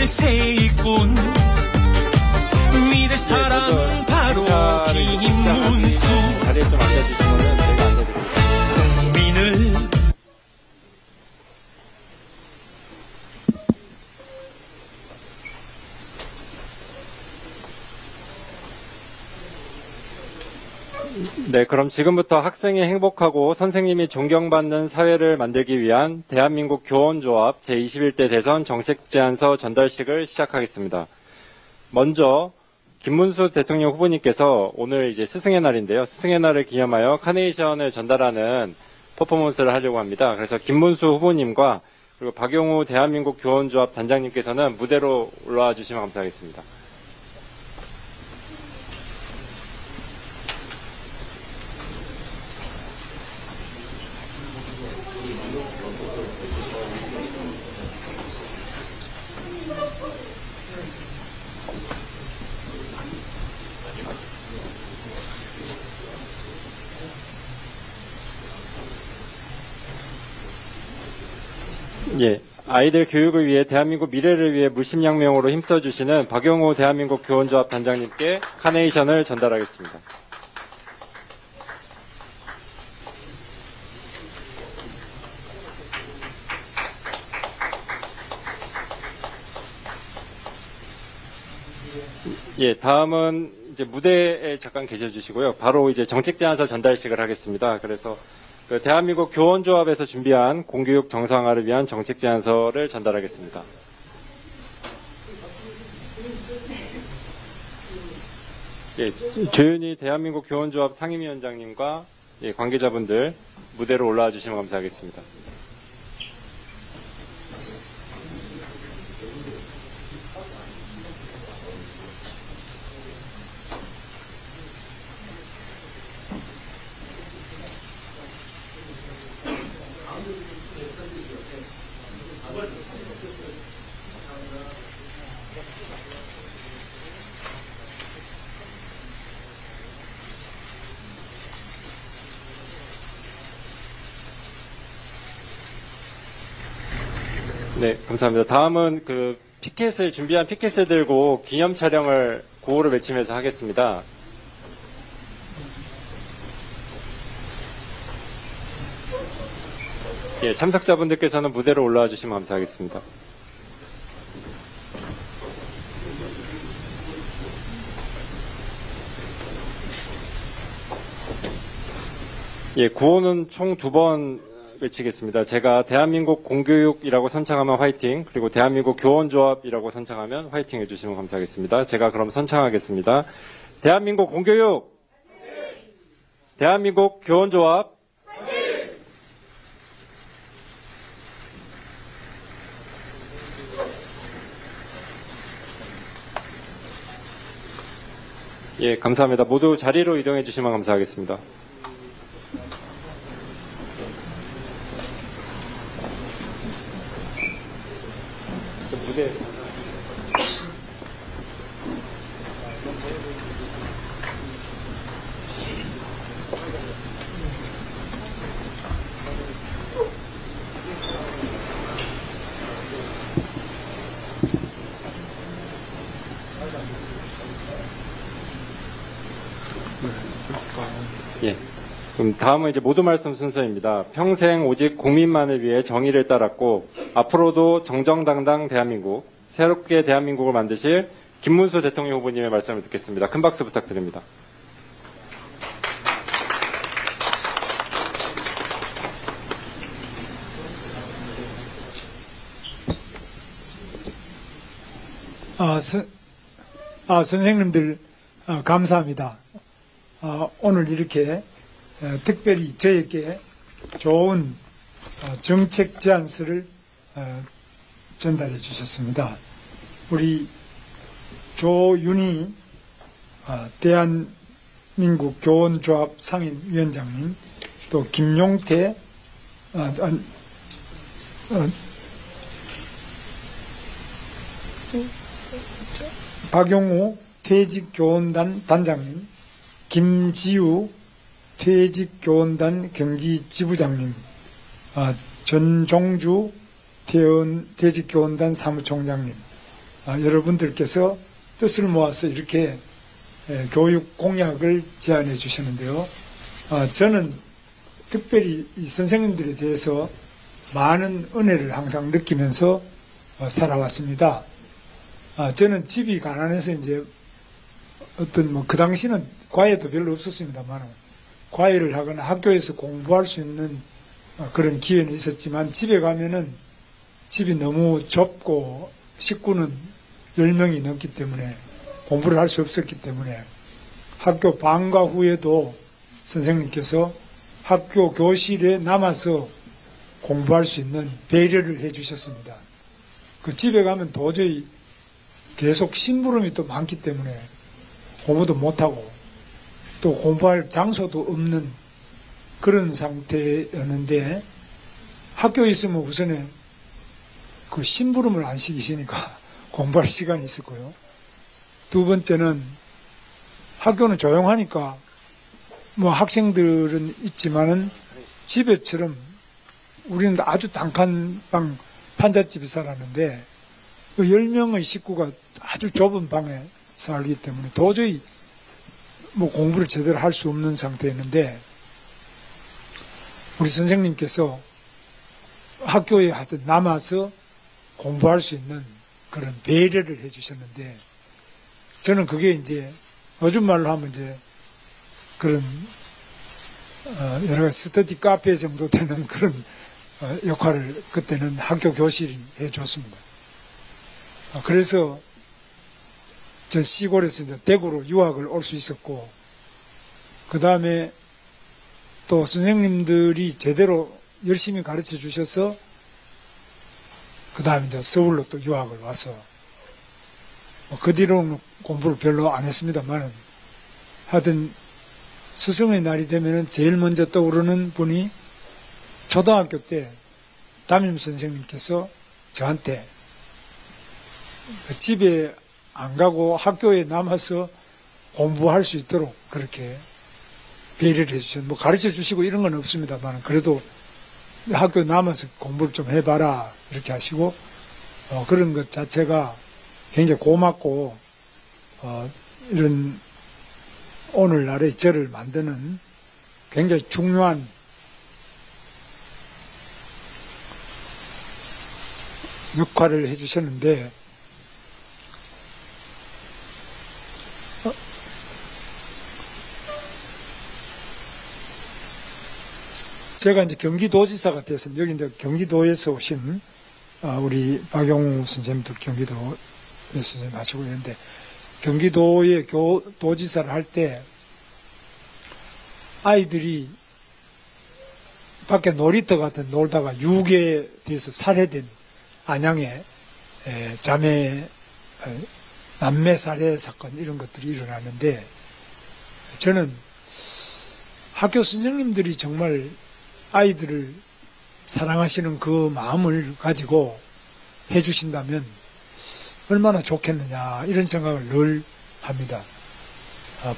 새 일꾼 미래 사람 바로 김문수. 자리에 좀 앉아주시면 제가 안내드리겠습니다. 국민을 네, 그럼 지금부터 학생이 행복하고 선생님이 존경받는 사회를 만들기 위한 대한민국 교원조합 제21대 대선 정책제안서 전달식을 시작하겠습니다. 먼저 김문수 대통령 후보님께서 오늘 이제 스승의 날인데요. 스승의 날을 기념하여 카네이션을 전달하는 퍼포먼스를 하려고 합니다. 그래서 김문수 후보님과 그리고 박용우 대한민국 교원조합 단장님께서는 무대로 올라와 주시면 감사하겠습니다. 예, 아이들 교육을 위해 대한민국 미래를 위해 물심양명으로 힘써주시는 박용우 대한민국 교원조합 단장님께 카네이션을 전달하겠습니다. 예, 다음은 이제 무대에 잠깐 계셔주시고요. 바로 이제 정책제안서 전달식을 하겠습니다. 그래서 그 대한민국 교원조합에서 준비한 공교육 정상화를 위한 정책제안서를 전달하겠습니다. 예, 조윤희 대한민국 교원조합 상임위원장님과 예, 관계자분들 무대로 올라와 주시면 감사하겠습니다. 네, 감사합니다. 다음은 그 피켓을 준비한 피켓을 들고 기념 촬영을 구호를 외치면서 하겠습니다. 예, 참석자분들께서는 무대로 올라와 주시면 감사하겠습니다. 예, 구호는 총 2번 외치겠습니다. 제가 대한민국 공교육이라고 선창하면 화이팅, 그리고 대한민국 교원조합이라고 선창하면 화이팅 해주시면 감사하겠습니다. 제가 그럼 선창하겠습니다. 대한민국 공교육, 대한민국 교원조합, 예, 감사합니다. 모두 자리로 이동해 주시면 감사하겠습니다. 무대. 예. 그럼 다음은 이제 모두 말씀 순서입니다. 평생 오직 국민만을 위해 정의를 따랐고 앞으로도 정정당당 대한민국, 새롭게 대한민국을 만드실 김문수 대통령 후보님의 말씀을 듣겠습니다. 큰 박수 부탁드립니다. 선생님들 감사합니다. 오늘 이렇게 특별히 저에게 좋은 정책 제안서를 전달해 주셨습니다. 우리 조윤희 대한민국 교원조합 상임위원장님, 또 김용태 박용우 퇴직교원단 단장님, 김지우 퇴직교원단 경기지부장님, 전종주 퇴직교원단 사무총장님, 여러분들께서 뜻을 모아서 이렇게 교육 공약을 제안해 주셨는데요. 저는 특별히 이 선생님들에 대해서 많은 은혜를 항상 느끼면서 살아왔습니다. 저는 집이 가난해서 이제 어떤 그 당시는 과외도 별로 없었습니다만 과외를 하거나 학교에서 공부할 수 있는 그런 기회는 있었지만 집에 가면은 집이 너무 좁고 식구는 10명이 넘기 때문에 공부를 할 수 없었기 때문에 학교 방과 후에도 선생님께서 학교 교실에 남아서 공부할 수 있는 배려를 해 주셨습니다. 그 집에 가면 도저히 계속 심부름이 또 많기 때문에 공부도 못하고 또 공부할 장소도 없는 그런 상태였는데 학교에 있으면 우선에 그 심부름을 안 시키시니까 공부할 시간이 있었고요. 두 번째는 학교는 조용하니까 뭐 학생들은 있지만은 집에처럼 우리는 아주 단칸방 판잣집에 살았는데 그 10명의 식구가 아주 좁은 방에 살기 때문에 도저히 뭐 공부를 제대로 할 수 없는 상태였는데 우리 선생님께서 학교에 하여튼 남아서 공부할 수 있는 그런 배려를 해 주셨는데 저는 그게 이제 요즘 말로 하면 이제 그런 여러 가지 스터디 카페 정도 되는 그런 역할을 그때는 학교 교실이 해줬습니다. 그래서 저 시골에서 이제 대구로 유학을 올 수 있었고 그 다음에 또 선생님들이 제대로 열심히 가르쳐 주셔서 그 다음에 이제 서울로 또 유학을 와서 그 뒤로는 공부를 별로 안 했습니다만 하여튼 스승의 날이 되면은 제일 먼저 떠오르는 분이 초등학교 때 담임 선생님께서 저한테 집에 안 가고 학교에 남아서 공부할 수 있도록 그렇게 배려를 해주셨는데 뭐 가르쳐 주시고 이런 건 없습니다만 그래도 학교에 남아서 공부를 좀 해봐라 이렇게 하시고 그런 것 자체가 굉장히 고맙고 이런 오늘날의 저를 만드는 굉장히 중요한 역할을 해주셨는데 제가 이제 경기도지사가 돼서 여기 이제 경기도에서 오신 우리 박용우 선생님도 경기도 선생님 하시고 있는데 경기도의 도지사를 할 때 아이들이 밖에 놀이터 같은 놀다가 유괴에 대해서 살해된 안양에 자매 남매 살해 사건 이런 것들이 일어났는데 저는 학교 선생님들이 정말 아이들을 사랑하시는 그 마음을 가지고 해주신다면 얼마나 좋겠느냐 이런 생각을 늘 합니다.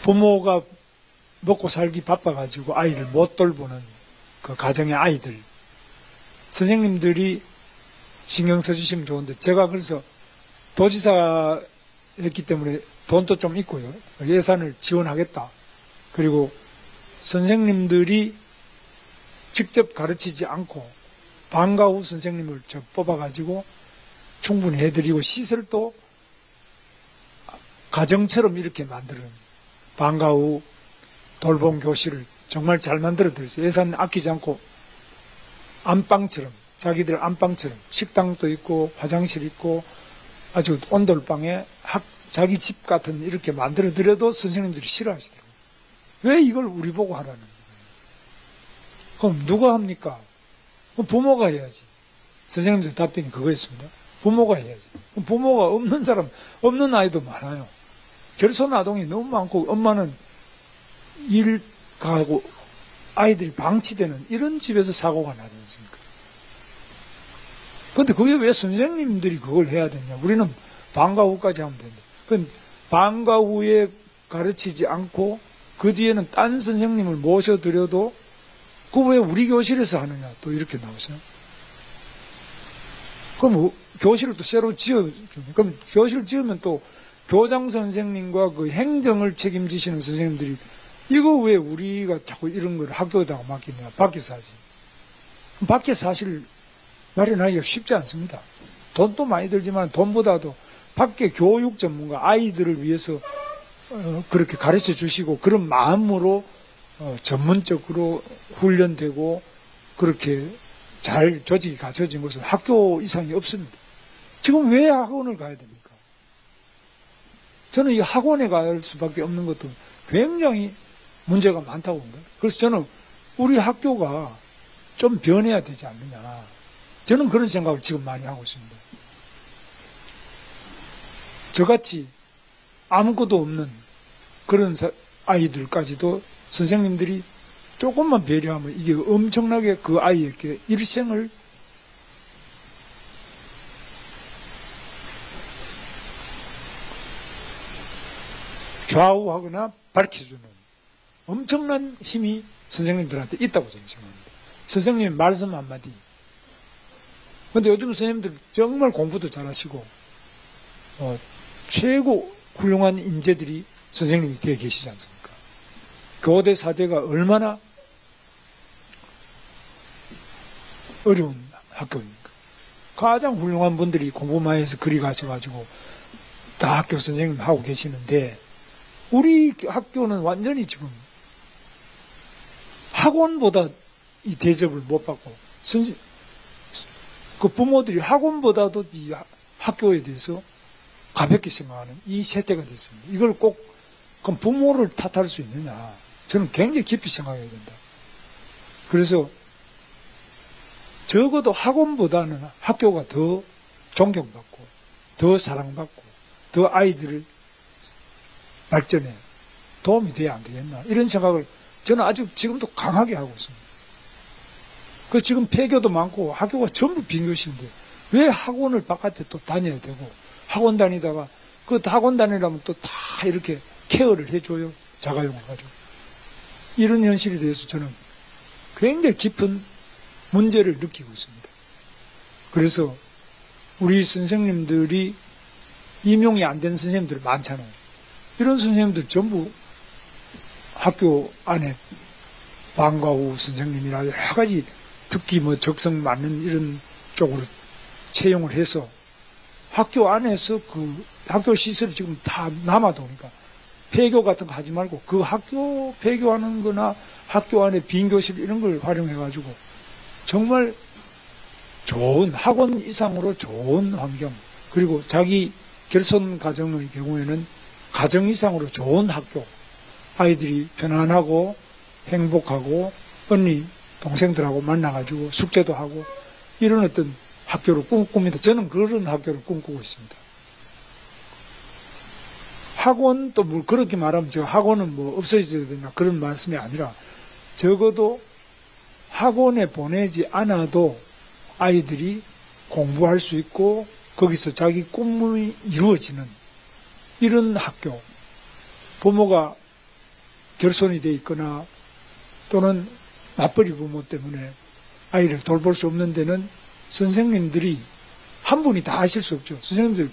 부모가 먹고 살기 바빠가지고 아이를 못 돌보는 그 가정의 아이들 선생님들이 신경 써주시면 좋은데 제가 그래서 도지사 했기 때문에 돈도 좀 있고요. 예산을 지원하겠다. 그리고 선생님들이 직접 가르치지 않고 방과 후 선생님을 뽑아가지고 충분히 해드리고 시설도 가정처럼 이렇게 만드는 방과 후 돌봄 교실을 정말 잘 만들어드렸어요. 예산 아끼지 않고 안방처럼 자기들 안방처럼 식당도 있고 화장실 있고 아주 온돌방에 자기 집 같은 이렇게 만들어드려도 선생님들이 싫어하시더라고요. 왜 이걸 우리 보고 하라는 거예요. 그럼 누가 합니까? 그럼 부모가 해야지. 선생님들 답변이 그거였습니다. 부모가 해야지. 그럼 부모가 없는 사람, 없는 아이도 많아요. 결손 아동이 너무 많고 엄마는 일 가고 아이들이 방치되는 이런 집에서 사고가 나지 않습니까? 그런데 그게 왜 선생님들이 그걸 해야 되냐? 우리는 방과 후까지 하면 된다. 그건 방과 후에 가르치지 않고 그 뒤에는 딴 선생님을 모셔드려도 그 왜 우리 교실에서 하느냐? 또 이렇게 나오세요. 그럼 교실을 또 새로 그럼 교실 지으면 또 교장 선생님과 그 행정을 책임지시는 선생님들이 이거 왜 우리가 자꾸 이런 걸 학교에다가 맡기냐. 밖에서 하지. 밖에서 사실 마련하기가 쉽지 않습니다. 돈도 많이 들지만 돈보다도 밖에 교육 전문가 아이들을 위해서 그렇게 가르쳐 주시고 그런 마음으로 전문적으로 훈련되고 그렇게 잘 조직이 갖춰진 것은 학교 이상이 없습니다. 지금 왜 학원을 가야 됩니까? 저는 이 학원에 갈 수밖에 없는 것도 굉장히 문제가 많다고 봅니다. 그래서 저는 우리 학교가 좀 변해야 되지 않느냐. 저는 그런 생각을 지금 많이 하고 있습니다. 저같이 아무것도 없는 그런 아이들까지도 선생님들이 조금만 배려하면 이게 엄청나게 그 아이에게 일생을 좌우하거나 밝혀주는 엄청난 힘이 선생님들한테 있다고 저는 생각합니다. 선생님의 말씀 한마디. 근데 요즘 선생님들 정말 공부도 잘하시고 최고 훌륭한 인재들이 선생님이 되어 계시지 않습니까? 교대 4대가 얼마나 어려운 학교입니까? 가장 훌륭한 분들이 공부만 해서 그리 가셔가지고 다 학교 선생님 하고 계시는데 우리 학교는 완전히 지금 학원보다 이 대접을 못 받고 그 부모들이 학원보다도 이 학교에 대해서 가볍게 생각하는 이 세대가 됐습니다. 이걸 꼭 그럼 부모를 탓할 수 있느냐? 저는 굉장히 깊이 생각해야 된다. 그래서 적어도 학원보다는 학교가 더 존경받고 더 사랑받고 더 아이들의 발전에 도움이 돼야 안 되겠나 이런 생각을 저는 아주 지금도 강하게 하고 있습니다. 그 지금 폐교도 많고 학교가 전부 빈교실인데 왜 학원을 바깥에 또 다녀야 되고 학원 다니다가 그 학원 다니려면 또 다 이렇게 케어를 해줘요. 자가용을 가지고. 이런 현실에 대해서 저는 굉장히 깊은 문제를 느끼고 있습니다. 그래서 우리 선생님들이 임용이 안 된 선생님들 많잖아요. 이런 선생님들 전부 학교 안에 방과 후 선생님이나 여러 가지 특히 뭐 적성 맞는 이런 쪽으로 채용을 해서 학교 안에서 그 학교 시설이 지금 다 남아도니까 폐교 같은 거 하지 말고 그 학교 폐교하는 거나 학교 안에 빈 교실 이런 걸 활용해 가지고 정말 좋은 학원 이상으로 좋은 환경 그리고 자기 결손 가정의 경우에는 가정 이상으로 좋은 학교 아이들이 편안하고 행복하고 언니 동생들하고 만나가지고 숙제도 하고 이런 어떤 학교를 꿈꿉니다. 저는 그런 학교를 꿈꾸고 있습니다. 학원 또 뭐 그렇게 말하면 저 학원은 뭐 없어져야 되냐 그런 말씀이 아니라 적어도 학원에 보내지 않아도 아이들이 공부할 수 있고 거기서 자기 꿈이 이루어지는 이런 학교 부모가 결손이 돼 있거나 또는 맞벌이 부모 때문에 아이를 돌볼 수 없는 데는 선생님들이 한 분이 다 하실 수 없죠. 선생님들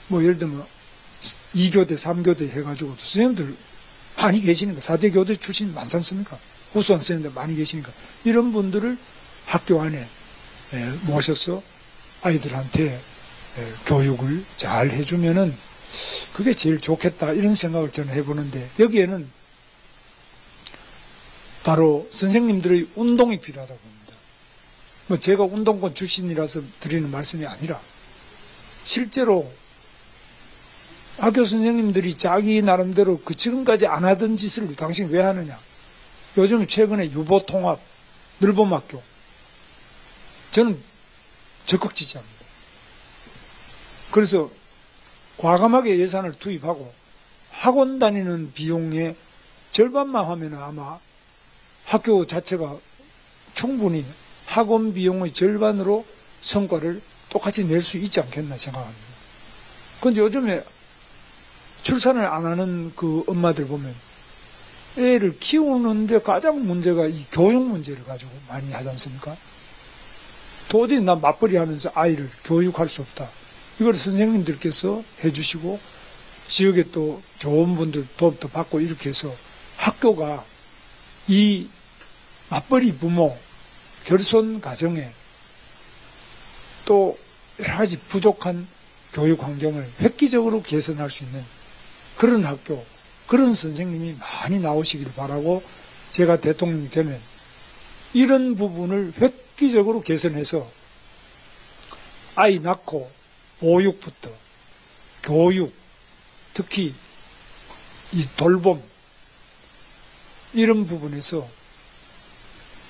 뭐 예를 들면 2교대, 3교대 해가지고 선생님들 많이 계시니까 4대 교대 출신 많지 않습니까? 후수한 선생님들 많이 계시니까 이런 분들을 학교 안에 모셔서 아이들한테 교육을 잘 해주면은 그게 제일 좋겠다 이런 생각을 저는 해보는데 여기에는 바로 선생님들의 운동이 필요하다고 봅니다. 뭐 제가 운동권 출신이라서 드리는 말씀이 아니라 실제로 학교 선생님들이 자기 나름대로 그 지금까지 안 하던 짓을 당신 왜 하느냐. 요즘 최근에 유보통합, 늘봄학교 저는 적극 지지합니다. 그래서 과감하게 예산을 투입하고 학원 다니는 비용의 절반만 하면 아마 학교 자체가 충분히 학원 비용의 절반으로 성과를 똑같이 낼 수 있지 않겠나 생각합니다. 그런데 요즘에 출산을 안 하는 그 엄마들 보면 애를 키우는데 가장 문제가 이 교육 문제를 가지고 많이 하지 않습니까? 도저히 나 맞벌이 하면서 아이를 교육할 수 없다. 이걸 선생님들께서 해주시고 지역에 또 좋은 분들 도움도 받고 이렇게 해서 학교가 이 맞벌이 부모 결손 가정에 또 여러 가지 부족한 교육 환경을 획기적으로 개선할 수 있는 그런 학교, 그런 선생님이 많이 나오시길 바라고 제가 대통령이 되면 이런 부분을 획기적으로 개선해서 아이 낳고 보육부터 교육, 특히 이 돌봄 이런 부분에서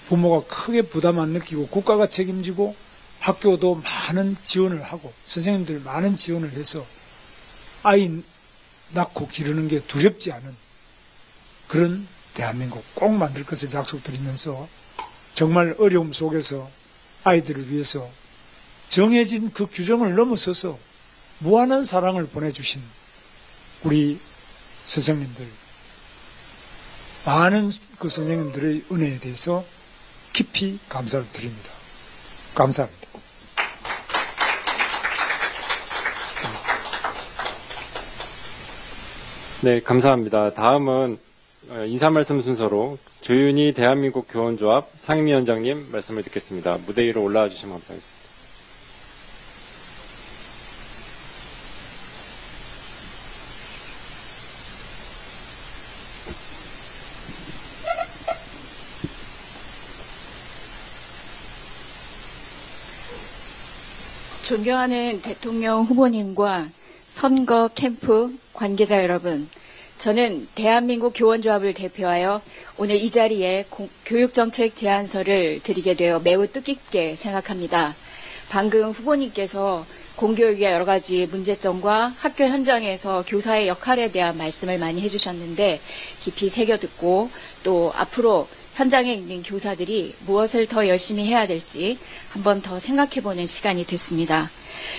부모가 크게 부담 안 느끼고 국가가 책임지고 학교도 많은 지원을 하고 선생님들 많은 지원을 해서 아이 낳고 기르는 게 두렵지 않은 그런 대한민국 꼭 만들 것을 약속드리면서 정말 어려움 속에서 아이들을 위해서 정해진 그 규정을 넘어서서 무한한 사랑을 보내주신 우리 선생님들, 많은 그 선생님들의 은혜에 대해서 깊이 감사를 드립니다. 감사합니다. 네, 감사합니다. 다음은 인사말씀 순서로 조윤희 대한민국 교원조합 상임위원장님 말씀을 듣겠습니다. 무대 위로 올라와 주시면 감사하겠습니다. 존경하는 대통령 후보님과 선거 캠프 관계자 여러분, 저는 대한민국 교원조합을 대표하여 오늘 이 자리에 교육정책 제안서를 드리게 되어 매우 뜻깊게 생각합니다. 방금 후보님께서 공교육의 여러 가지 문제점과 학교 현장에서 교사의 역할에 대한 말씀을 많이 해주셨는데 깊이 새겨듣고 또 앞으로 현장에 있는 교사들이 무엇을 더 열심히 해야 될지 한번 더 생각해보는 시간이 됐습니다.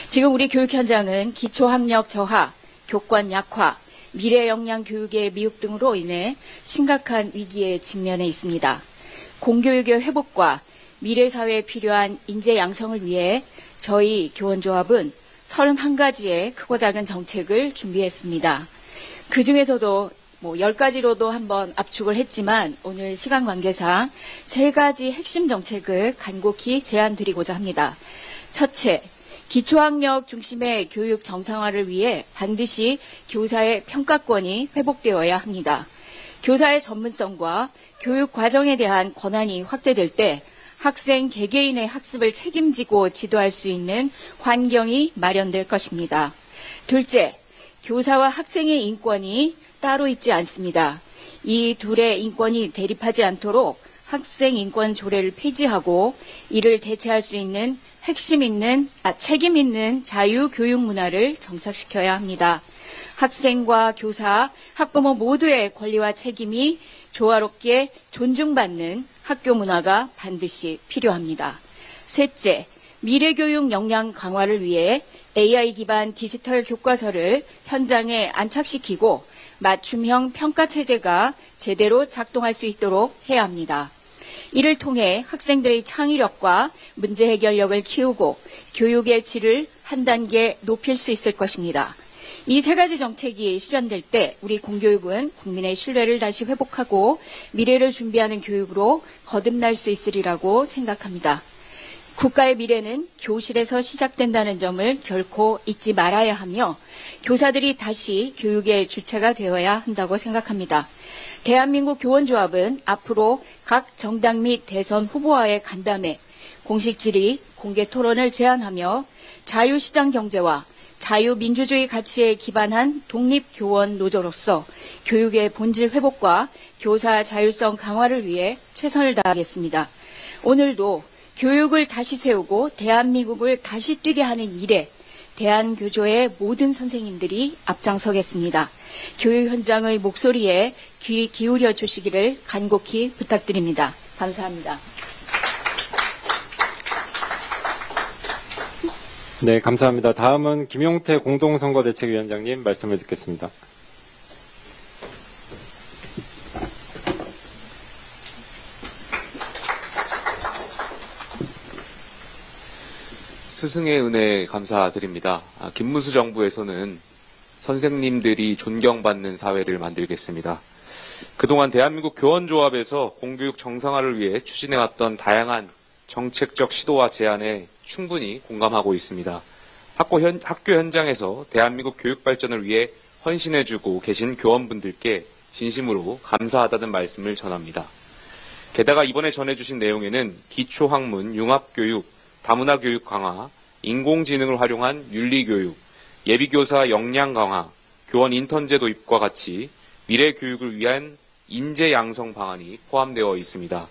지금 우리 교육 현장은 기초학력 저하, 교권 약화, 미래 역량 교육의 미흡 등으로 인해 심각한 위기에 직면해 있습니다. 공교육의 회복과 미래 사회에 필요한 인재 양성을 위해 저희 교원조합은 31가지의 크고 작은 정책을 준비했습니다. 그 중에서도 10가지로도 한번 압축을 했지만 오늘 시간 관계상 3가지 핵심 정책을 간곡히 제안드리고자 합니다. 첫째, 기초학력 중심의 교육 정상화를 위해 반드시 교사의 평가권이 회복되어야 합니다. 교사의 전문성과 교육 과정에 대한 권한이 확대될 때 학생 개개인의 학습을 책임지고 지도할 수 있는 환경이 마련될 것입니다. 둘째, 교사와 학생의 인권이 따로 있지 않습니다. 이 둘의 인권이 대립하지 않도록 학생 인권 조례를 폐지하고 이를 대체할 수 있는 책임 있는 자유 교육 문화를 정착시켜야 합니다. 학생과 교사, 학부모 모두의 권리와 책임이 조화롭게 존중받는 학교 문화가 반드시 필요합니다. 셋째, 미래교육 역량 강화를 위해 AI 기반 디지털 교과서를 현장에 안착시키고 맞춤형 평가체제가 제대로 작동할 수 있도록 해야 합니다. 이를 통해 학생들의 창의력과 문제 해결력을 키우고 교육의 질을 한 단계 높일 수 있을 것입니다. 이 3가지 정책이 실현될 때 우리 공교육은 국민의 신뢰를 다시 회복하고 미래를 준비하는 교육으로 거듭날 수 있으리라고 생각합니다. 국가의 미래는 교실에서 시작된다는 점을 결코 잊지 말아야 하며 교사들이 다시 교육의 주체가 되어야 한다고 생각합니다. 대한민국 교원조합은 앞으로 각 정당 및 대선 후보와의 간담회, 공식 질의, 공개 토론을 제안하며 자유시장 경제와 자유민주주의 가치에 기반한 독립교원 노조로서 교육의 본질 회복과 교사 자율성 강화를 위해 최선을 다하겠습니다. 오늘도 교육을 다시 세우고 대한민국을 다시 뛰게 하는 일에 대한교조의 모든 선생님들이 앞장서겠습니다. 교육 현장의 목소리에 귀 기울여 주시기를 간곡히 부탁드립니다. 감사합니다. 네, 감사합니다. 다음은 김용태 공동선거대책위원장님 말씀을 듣겠습니다. 스승의 은혜 감사드립니다. 김문수 정부에서는 선생님들이 존경받는 사회를 만들겠습니다. 그동안 대한민국 교원조합에서 공교육 정상화를 위해 추진해왔던 다양한 정책적 시도와 제안에 충분히 공감하고 있습니다. 학교 현장에서 대한민국 교육 발전을 위해 헌신해주고 계신 교원분들께 진심으로 감사하다는 말씀을 전합니다. 게다가 이번에 전해주신 내용에는 기초학문, 융합교육, 다문화교육 강화, 인공지능을 활용한 윤리교육, 예비교사 역량 강화, 교원 인턴제 도입과 같이 미래 교육을 위한 인재 양성 방안이 포함되어 있습니다.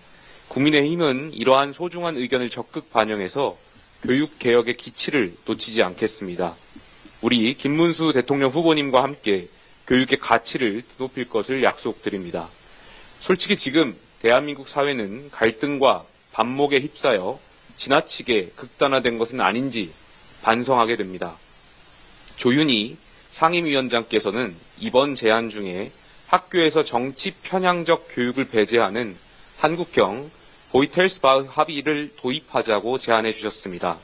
국민의힘은 이러한 소중한 의견을 적극 반영해서 교육개혁의 기치를 놓치지 않겠습니다. 우리 김문수 대통령 후보님과 함께 교육의 가치를 높일 것을 약속드립니다. 솔직히 지금 대한민국 사회는 갈등과 반목에 휩싸여 지나치게 극단화된 것은 아닌지 반성하게 됩니다. 조윤희 상임위원장께서는 이번 제안 중에 학교에서 정치 편향적 교육을 배제하는 한국형 보이텔스바흐 합의를 도입하자고 제안해 주셨습니다.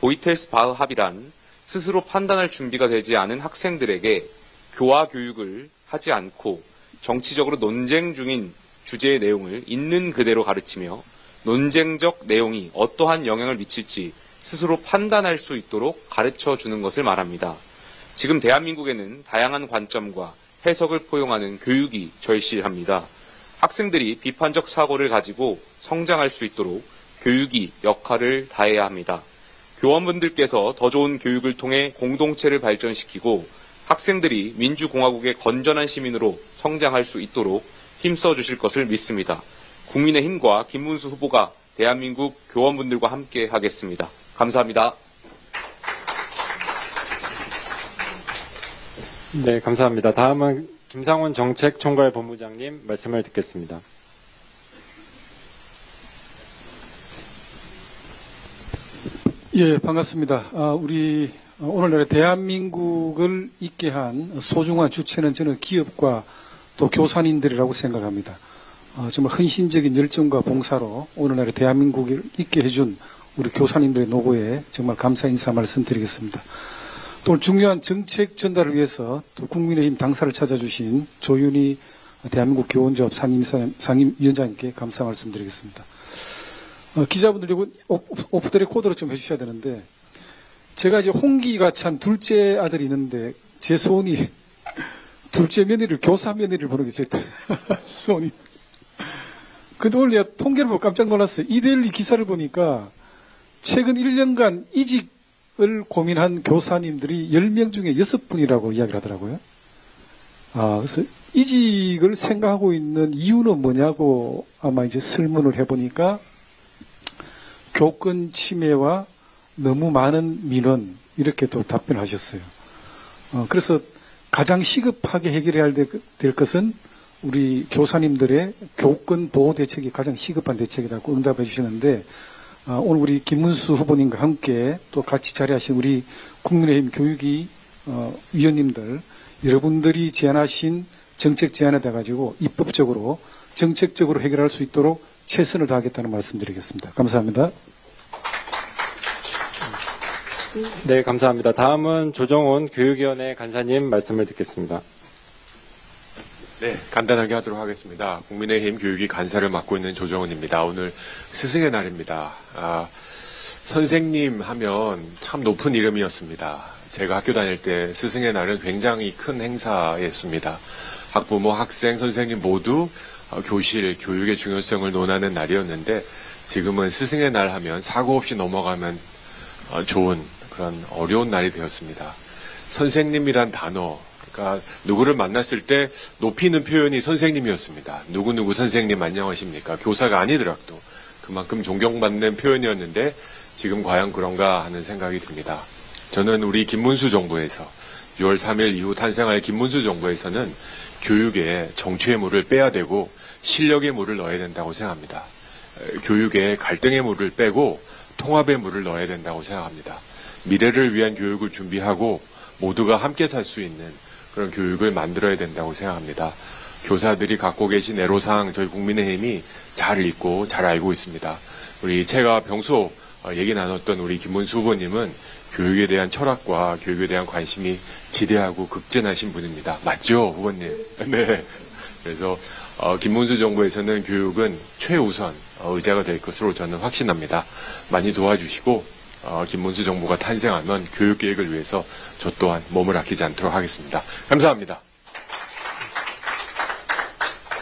보이텔스바흐 합의란 스스로 판단할 준비가 되지 않은 학생들에게 교화 교육을 하지 않고 정치적으로 논쟁 중인 주제의 내용을 있는 그대로 가르치며 논쟁적 내용이 어떠한 영향을 미칠지 스스로 판단할 수 있도록 가르쳐 주는 것을 말합니다. 지금 대한민국에는 다양한 관점과 해석을 포용하는 교육이 절실합니다. 학생들이 비판적 사고를 가지고 성장할 수 있도록 교육이 역할을 다해야 합니다. 교원분들께서 더 좋은 교육을 통해 공동체를 발전시키고 학생들이 민주공화국의 건전한 시민으로 성장할 수 있도록 힘써 주실 것을 믿습니다. 국민의힘과 김문수 후보가 대한민국 교원분들과 함께 하겠습니다. 감사합니다. 네, 감사합니다. 다음은 김상훈 정책총괄본부장님 말씀을 듣겠습니다. 예, 반갑습니다. 우리 오늘날의 대한민국을 있게 한 소중한 주체는 저는 기업과 또 교사님들이라고 생각합니다. 정말 헌신적인 열정과 봉사로 오늘날의 대한민국을 있게 해준 우리 교사님들의 노고에 정말 감사 인사 말씀드리겠습니다. 또 중요한 정책 전달을 위해서 또 국민의힘 당사를 찾아주신 조윤희 대한민국 교원조합 상임위원장님께 감사 말씀드리겠습니다. 기자분들이 오프 더 레코드로 좀 해주셔야 되는데, 제가 이제 홍기가 참 둘째 아들이 있는데 제 소원이 둘째 며느리를 교사 며느리를 보는 게 제 소원이. 근데 오늘 내가 통계를 보고 깜짝 놀랐어요. 이데일리 기사를 보니까 최근 1년간 이직을 고민한 교사님들이 10명 중에 6분이라고 이야기를 하더라고요. 그래서 이직을 생각하고 있는 이유는 뭐냐고 아마 이제 설문을 해보니까 교권 침해와 너무 많은 민원, 이렇게 또 답변하셨어요. 그래서 가장 시급하게 해결해야 될 것은 우리 교사님들의 교권 보호 대책이 가장 시급한 대책이라고 응답해 주시는데, 오늘 우리 김문수 후보님과 함께 또 같이 자리하신 우리 국민의힘 교육위 위원님들, 여러분들이 제안하신 정책 제안에 대해 가지고 입법적으로 정책적으로 해결할 수 있도록 최선을 다하겠다는 말씀드리겠습니다. 감사합니다. 네, 감사합니다. 다음은 조정훈 교육위원회 간사님 말씀을 듣겠습니다. 네, 간단하게 하도록 하겠습니다. 국민의힘 교육위 간사를 맡고 있는 조정훈입니다. 오늘 스승의 날입니다. 선생님 하면 참 높은 이름이었습니다. 제가 학교 다닐 때 스승의 날은 굉장히 큰 행사였습니다. 학부모, 학생, 선생님 모두 교실, 교육의 중요성을 논하는 날이었는데, 지금은 스승의 날 하면 사고 없이 넘어가면 좋은 그런 어려운 날이 되었습니다. 선생님이란 단어, 그러니까 누구를 만났을 때 높이는 표현이 선생님이었습니다. 누구누구 선생님 안녕하십니까? 교사가 아니더라도 그만큼 존경받는 표현이었는데 지금 과연 그런가 하는 생각이 듭니다. 저는 우리 김문수 정부에서 6월 3일 이후 탄생할 김문수 정부에서는 교육에 정치의 물을 빼야 되고 실력의 물을 넣어야 된다고 생각합니다. 교육에 갈등의 물을 빼고 통합의 물을 넣어야 된다고 생각합니다. 미래를 위한 교육을 준비하고 모두가 함께 살 수 있는 그런 교육을 만들어야 된다고 생각합니다. 교사들이 갖고 계신 애로사항 저희 국민의힘이 잘 읽고 잘 알고 있습니다. 우리 제가 평소 얘기 나눴던 우리 김문수 후보님은 교육에 대한 철학과 교육에 대한 관심이 지대하고 극진하신 분입니다. 맞죠, 후보님? 네. 그래서 김문수 정부에서는 교육은 최우선 의제가 될 것으로 저는 확신합니다. 많이 도와주시고 김문수 정부가 탄생하면 교육 계획을 위해서 저 또한 몸을 아끼지 않도록 하겠습니다. 감사합니다.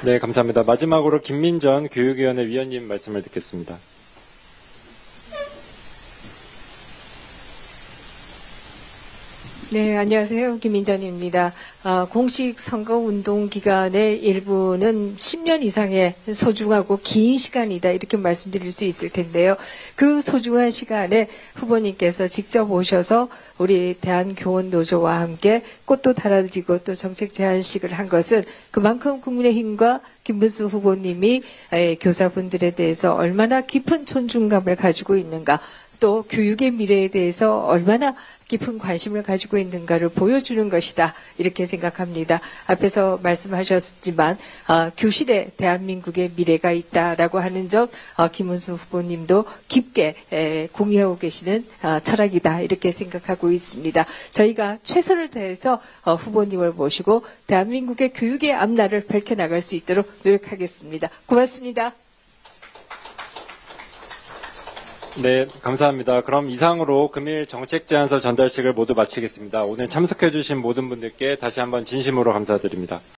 네, 감사합니다. 마지막으로 김민전 교육위원회 위원님 말씀을 듣겠습니다. 네, 안녕하세요. 김민전입니다. 공식 선거운동 기간의 일부는 10년 이상의 소중하고 긴 시간이다 이렇게 말씀드릴 수 있을 텐데요. 그 소중한 시간에 후보님께서 직접 오셔서 우리 대한교원노조와 함께 꽃도 달아드리고 또 정책 제안식을 한 것은 그만큼 국민의힘과 김문수 후보님이 교사분들에 대해서 얼마나 깊은 존중감을 가지고 있는가, 또 교육의 미래에 대해서 얼마나 깊은 관심을 가지고 있는가를 보여주는 것이다 이렇게 생각합니다. 앞에서 말씀하셨지만 교실에 대한민국의 미래가 있다라고 하는 점 김문수 후보님도 깊게 공유하고 계시는 철학이다 이렇게 생각하고 있습니다. 저희가 최선을 다해서 후보님을 모시고 대한민국의 교육의 앞날을 밝혀나갈 수 있도록 노력하겠습니다. 고맙습니다. 네, 감사합니다. 그럼 이상으로 금일 정책 제안서 전달식을 모두 마치겠습니다. 오늘 참석해주신 모든 분들께 다시 한번 진심으로 감사드립니다.